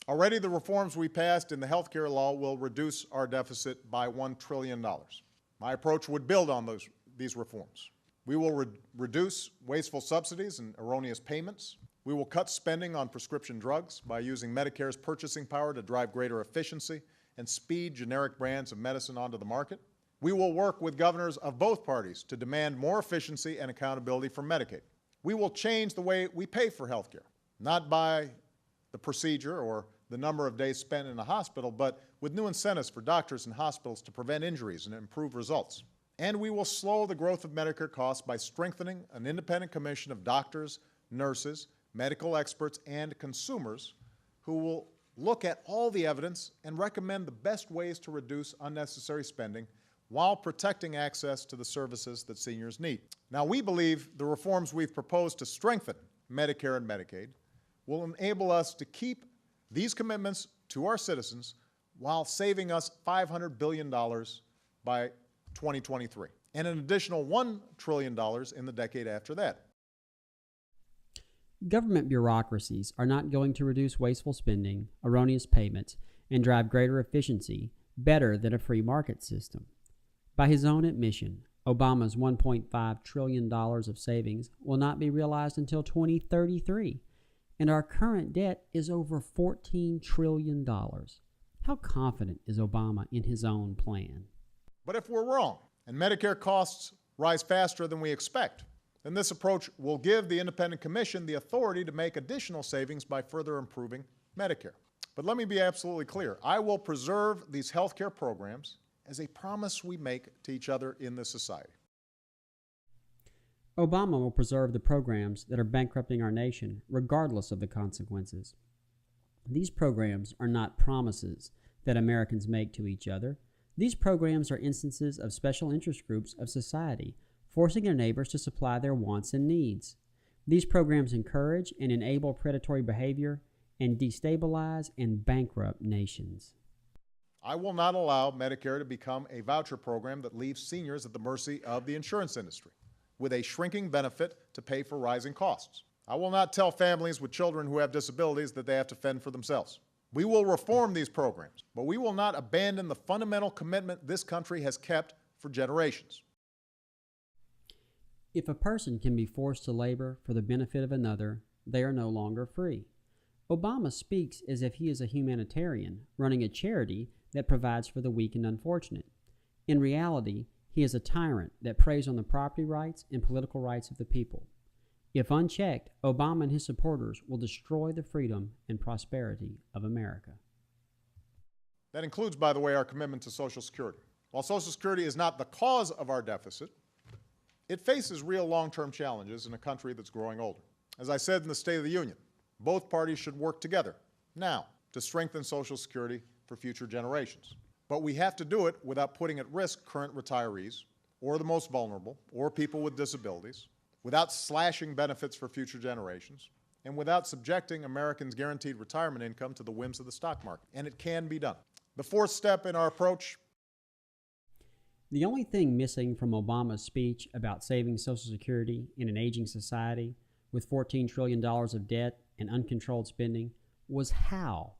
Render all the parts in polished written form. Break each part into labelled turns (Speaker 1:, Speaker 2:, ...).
Speaker 1: Already the reforms we passed in the health care law will reduce our deficit by $1 trillion. My approach would build on these reforms. We will reduce wasteful subsidies and erroneous payments. We will cut spending on prescription drugs by using Medicare's purchasing power to drive greater efficiency and speed generic brands of medicine onto the market. We will work with governors of both parties to demand more efficiency and accountability for Medicaid. We will change the way we pay for health care, not by the procedure or the number of days spent in a hospital, but with new incentives for doctors and hospitals to prevent injuries and improve results. And we will slow the growth of Medicare costs by strengthening an independent commission of doctors, nurses, medical experts, and consumers who will look at all the evidence and recommend the best ways to reduce unnecessary spending while protecting access to the services that seniors need. Now, we believe the reforms we've proposed to strengthen Medicare and Medicaid will enable us to keep these commitments to our citizens while saving us $500 billion by 2023, and an additional $1 trillion in the decade after that.
Speaker 2: Government bureaucracies are not going to reduce wasteful spending, erroneous payments, and drive greater efficiency better than a free market system. By his own admission, Obama's $1.5 trillion of savings will not be realized until 2033, and our current debt is over $14 trillion. How confident is Obama in his own plan?
Speaker 1: But if we're wrong, and Medicare costs rise faster than we expect, then this approach will give the Independent Commission the authority to make additional savings by further improving Medicare. But let me be absolutely clear. I will preserve these health care programs as a promise we make to each other in this society.
Speaker 2: Obama will preserve the programs that are bankrupting our nation, regardless of the consequences. These programs are not promises that Americans make to each other. These programs are instances of special interest groups of society, forcing their neighbors to supply their wants and needs. These programs encourage and enable predatory behavior and destabilize and bankrupt nations.
Speaker 1: I will not allow Medicare to become a voucher program that leaves seniors at the mercy of the insurance industry, with a shrinking benefit to pay for rising costs. I will not tell families with children who have disabilities that they have to fend for themselves. We will reform these programs, but we will not abandon the fundamental commitment this country has kept for generations.
Speaker 2: If a person can be forced to labor for the benefit of another, they are no longer free. Obama speaks as if he is a humanitarian running a charity that provides for the weak and unfortunate. In reality, he is a tyrant that preys on the property rights and political rights of the people. If unchecked, Obama and his supporters will destroy the freedom and prosperity of America.
Speaker 1: That includes, by the way, our commitment to Social Security. While Social Security is not the cause of our deficit, it faces real long-term challenges in a country that's growing older. As I said in the State of the Union, both parties should work together now to strengthen Social Security for future generations. But we have to do it without putting at risk current retirees or the most vulnerable or people with disabilities, without slashing benefits for future generations, and without subjecting Americans' guaranteed retirement income to the whims of the stock market. And it can be done. The fourth step in our approach.
Speaker 2: The only thing missing from Obama's speech about saving Social Security in an aging society with $14 trillion of debt and uncontrolled spending was how.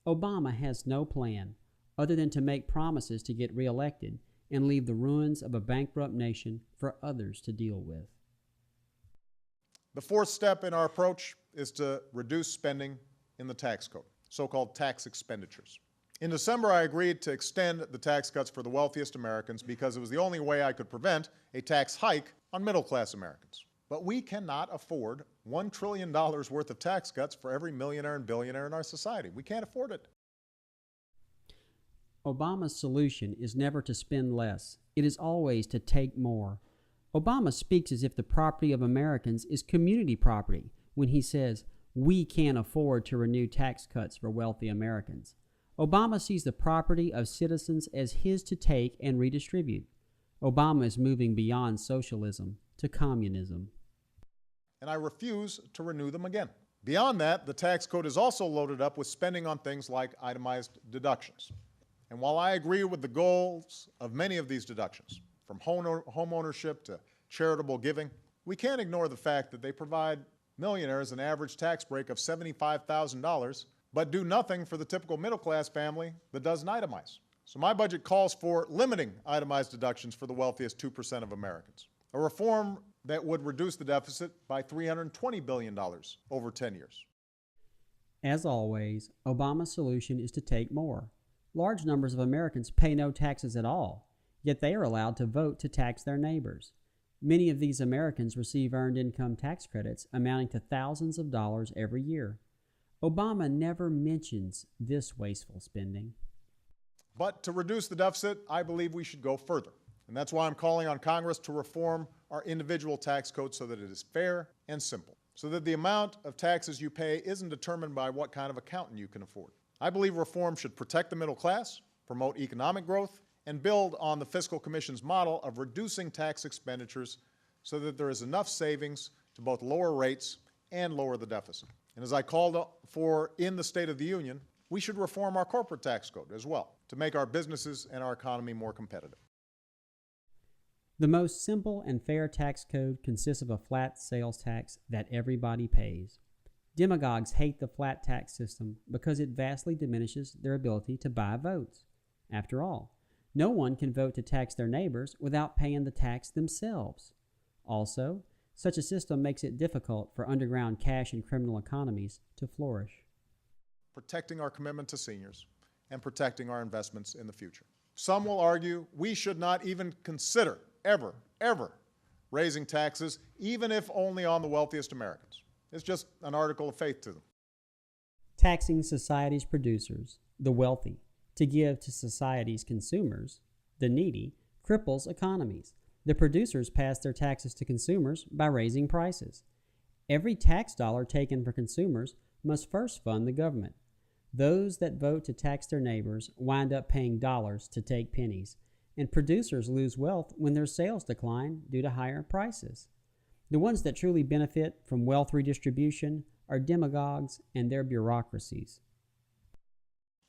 Speaker 2: Obama has no plan other than to make promises to get reelected and leave the ruins of a bankrupt nation for others to deal with.
Speaker 1: The fourth step in our approach is to reduce spending in the tax code, so-called tax expenditures. In December, I agreed to extend the tax cuts for the wealthiest Americans because it was the only way I could prevent a tax hike on middle-class Americans. But we cannot afford $1 trillion worth of tax cuts for every millionaire and billionaire in our society. We can't afford it.
Speaker 2: Obama's solution is never to spend less. It is always to take more. Obama speaks as if the property of Americans is community property when he says, "We can't afford to renew tax cuts for wealthy Americans." Obama sees the property of citizens as his to take and redistribute. Obama is moving beyond socialism to communism.
Speaker 1: And I refuse to renew them again. Beyond that, the tax code is also loaded up with spending on things like itemized deductions. And while I agree with the goals of many of these deductions, from home ownership to charitable giving, we can't ignore the fact that they provide millionaires an average tax break of $75,000 but do nothing for the typical middle-class family that doesn't itemize. So my budget calls for limiting itemized deductions for the wealthiest 2% of Americans, a reform that would reduce the deficit by $320 billion over 10 years.
Speaker 2: As always, Obama's solution is to take more. Large numbers of Americans pay no taxes at all, yet they are allowed to vote to tax their neighbors. Many of these Americans receive earned income tax credits amounting to thousands of dollars every year. Obama never mentions this wasteful spending.
Speaker 1: But to reduce the deficit, I believe we should go further. And that's why I'm calling on Congress to reform our individual tax code so that it is fair and simple, so that the amount of taxes you pay isn't determined by what kind of accountant you can afford. I believe reform should protect the middle class, promote economic growth, and build on the Fiscal Commission's model of reducing tax expenditures so that there is enough savings to both lower rates and lower the deficit. And as I called for in the State of the Union, we should reform our corporate tax code as well to make our businesses and our economy more competitive.
Speaker 2: The most simple and fair tax code consists of a flat sales tax that everybody pays. Demagogues hate the flat tax system because it vastly diminishes their ability to buy votes. After all, no one can vote to tax their neighbors without paying the tax themselves. Also, such a system makes it difficult for underground cash and criminal economies to flourish.
Speaker 1: Protecting our commitment to seniors and protecting our investments in the future. Some will argue we should not even consider ever raising taxes, even if only on the wealthiest Americans. It's just an article of faith to them.
Speaker 2: Taxing society's producers, the wealthy, to give to society's consumers, the needy, cripples economies. The producers pass their taxes to consumers by raising prices. Every tax dollar taken for consumers must first fund the government. Those that vote to tax their neighbors wind up paying dollars to take pennies, and producers lose wealth when their sales decline due to higher prices. The ones that truly benefit from wealth redistribution are demagogues and their bureaucracies.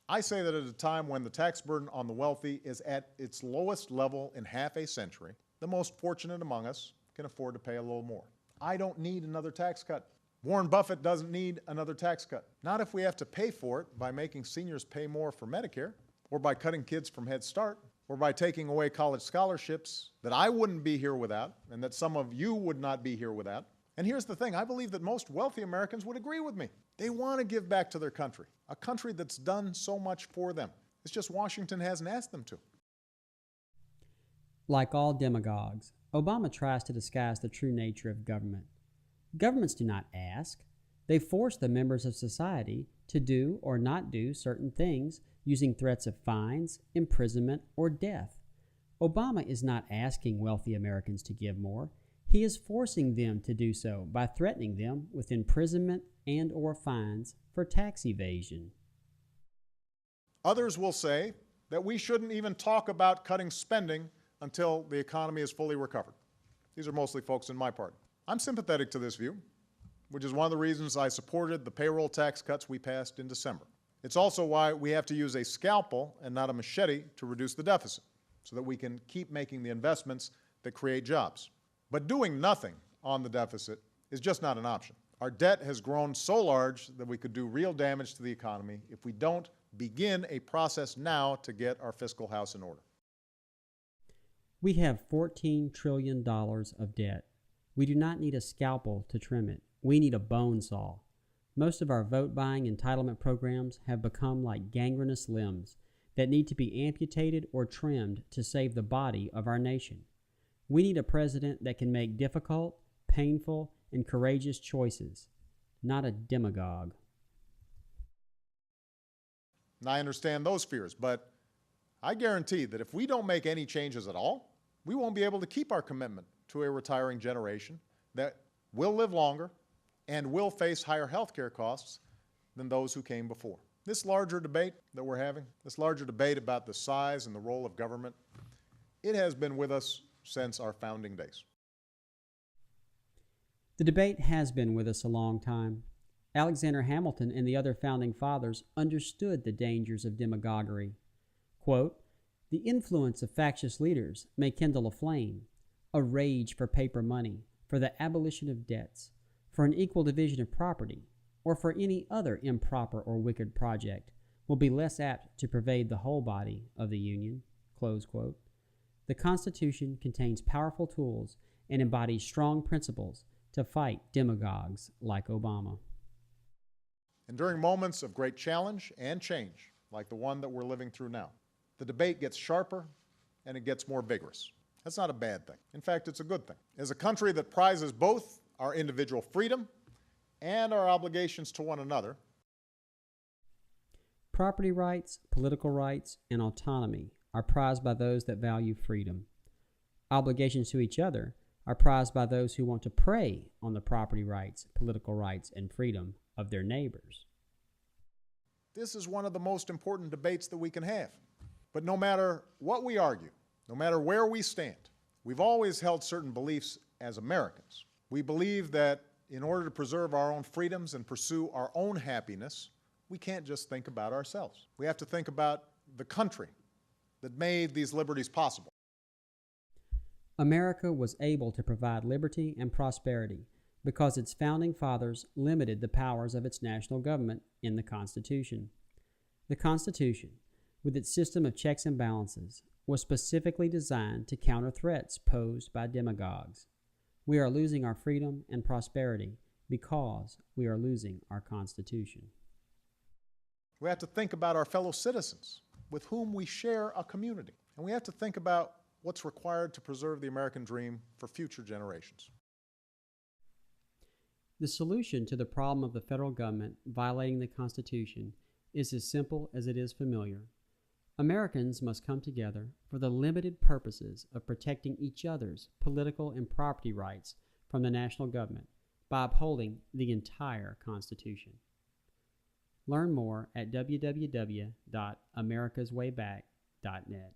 Speaker 1: I say that at a time when the tax burden on the wealthy is at its lowest level in half a century, the most fortunate among us can afford to pay a little more. I don't need another tax cut. Warren Buffett doesn't need another tax cut. Not if we have to pay for it by making seniors pay more for Medicare, or by cutting kids from Head Start, or by taking away college scholarships that I wouldn't be here without, and that some of you would not be here without. And here's the thing, I believe that most wealthy Americans would agree with me. They want to give back to their country, a country that's done so much for them. It's just Washington hasn't asked them to.
Speaker 2: Like all demagogues, Obama tries to disguise the true nature of government. Governments do not ask. They force the members of society to do or not do certain things using threats of fines, imprisonment, or death. Obama is not asking wealthy Americans to give more. He is forcing them to do so by threatening them with imprisonment and or fines for tax evasion.
Speaker 1: Others will say that we shouldn't even talk about cutting spending until the economy is fully recovered. These are mostly folks in my party. I'm sympathetic to this view, which is one of the reasons I supported the payroll tax cuts we passed in December. It's also why we have to use a scalpel and not a machete to reduce the deficit, so that we can keep making the investments that create jobs. But doing nothing on the deficit is just not an option. Our debt has grown so large that we could do real damage to the economy if we don't begin a process now to get our fiscal house in order.
Speaker 2: We have $14 trillion of debt. We do not need a scalpel to trim it. We need a bone saw. Most of our vote-buying entitlement programs have become like gangrenous limbs that need to be amputated or trimmed to save the body of our nation. We need a president that can make difficult, painful, and courageous choices, not a demagogue.
Speaker 1: And I understand those fears, but I guarantee that if we don't make any changes at all, we won't be able to keep our commitment to a retiring generation that will live longer and will face higher health care costs than those who came before. This larger debate that we're having, this larger debate about the size and the role of government, it has been with us since our founding days.
Speaker 2: The debate has been with us a long time. Alexander Hamilton and the other founding fathers understood the dangers of demagoguery. Quote, "The influence of factious leaders may kindle a flame, a rage for paper money, for the abolition of debts, for an equal division of property, or for any other improper or wicked project, will be less apt to pervade the whole body of the Union." Close quote. The Constitution contains powerful tools and embodies strong principles to fight demagogues like Obama.
Speaker 1: And during moments of great challenge and change, like the one that we're living through now, the debate gets sharper and it gets more vigorous. That's not a bad thing. In fact, it's a good thing. As a country that prizes both our individual freedom and our obligations to one another,
Speaker 2: property rights, political rights, and autonomy are prized by those that value freedom. Obligations to each other are prized by those who want to prey on the property rights, political rights, and freedom of their neighbors.
Speaker 1: this is one of the most important debates that we can have. But no matter what we argue, no matter where we stand, we've always held certain beliefs as Americans. We believe that in order to preserve our own freedoms and pursue our own happiness, we can't just think about ourselves. We have to think about the country that made these liberties possible.
Speaker 2: America was able to provide liberty and prosperity because its founding fathers limited the powers of its national government in the Constitution. The Constitution, with its system of checks and balances, was specifically designed to counter threats posed by demagogues. We are losing our freedom and prosperity because we are losing our Constitution.
Speaker 1: We have to think about our fellow citizens with whom we share a community. And we have to think about what's required to preserve the American dream for future generations.
Speaker 2: The solution to the problem of the federal government violating the Constitution is as simple as it is familiar. Americans must come together for the limited purposes of protecting each other's political and property rights from the national government by upholding the entire Constitution. Learn more at www.americaswayback.net.